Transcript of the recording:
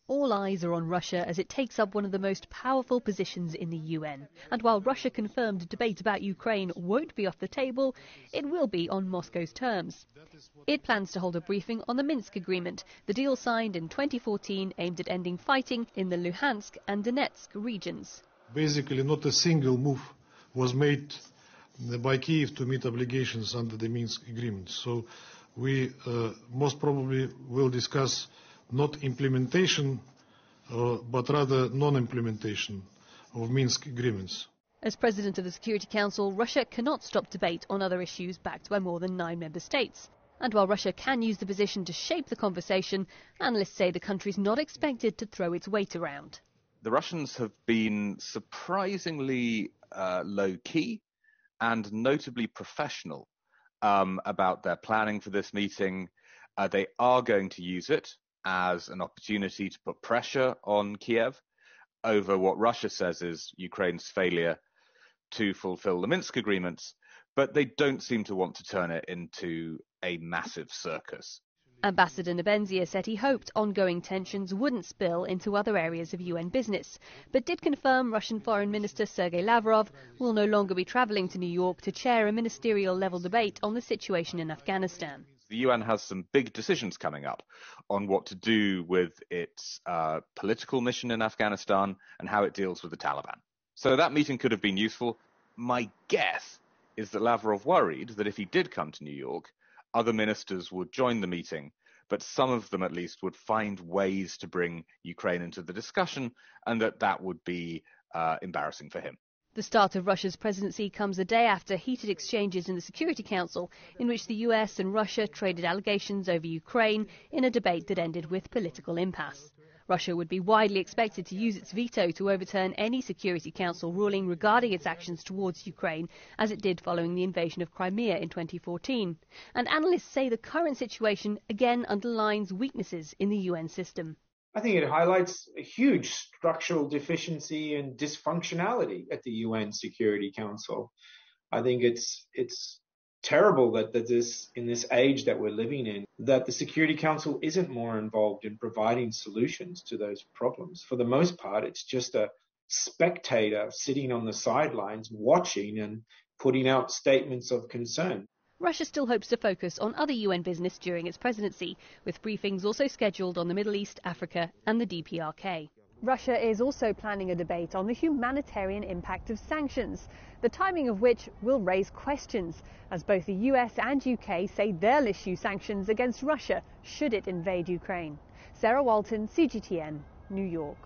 All eyes are on Russia as it takes up one of the most powerful positions in the UN. And while Russia confirmed debate about Ukraine won't be off the table, it will be on Moscow's terms. It plans to hold a briefing on the Minsk agreement, the deal signed in 2014 aimed at ending fighting in the Luhansk and Donetsk regions. Basically, not a single move was made by Kiev to meet obligations under the Minsk agreement. So we most probably will discuss not implementation, but rather non-implementation of Minsk agreements. As President of the Security Council, Russia cannot stop debate on other issues backed by more than 9 member states. And while Russia can use the position to shape the conversation, analysts say the country's not expected to throw its weight around. The Russians have been surprisingly low-key and notably professional about their planning for this meeting. They are going to use it as an opportunity to put pressure on Kiev over what Russia says is Ukraine's failure to fulfill the Minsk agreements, but they don't seem to want to turn it into a massive circus. Ambassador Nebenzia said he hoped ongoing tensions wouldn't spill into other areas of UN business, but did confirm Russian Foreign Minister Sergei Lavrov will no longer be travelling to New York to chair a ministerial-level debate on the situation in Afghanistan. The UN has some big decisions coming up on what to do with its political mission in Afghanistan and how it deals with the Taliban. So that meeting could have been useful. My guess is that Lavrov worried that if he did come to New York, other ministers would join the meeting, but some of them at least would find ways to bring Ukraine into the discussion, and that would be embarrassing for him. The start of Russia's presidency comes a day after heated exchanges in the Security Council, in which the US and Russia traded allegations over Ukraine in a debate that ended with political impasse. Russia would be widely expected to use its veto to overturn any Security Council ruling regarding its actions towards Ukraine, as it did following the invasion of Crimea in 2014. And analysts say the current situation again underlines weaknesses in the UN system. I think it highlights a huge structural deficiency and dysfunctionality at the UN Security Council. I think it's terrible that this, in this age that we're living in, that the Security Council isn't more involved in providing solutions to those problems. For the most part, it's just a spectator sitting on the sidelines watching and putting out statements of concern. Russia still hopes to focus on other UN business during its presidency, with briefings also scheduled on the Middle East, Africa and the DPRK. Russia is also planning a debate on the humanitarian impact of sanctions, the timing of which will raise questions, as both the US and UK say they'll issue sanctions against Russia should it invade Ukraine. Sarah Walton, CGTN, New York.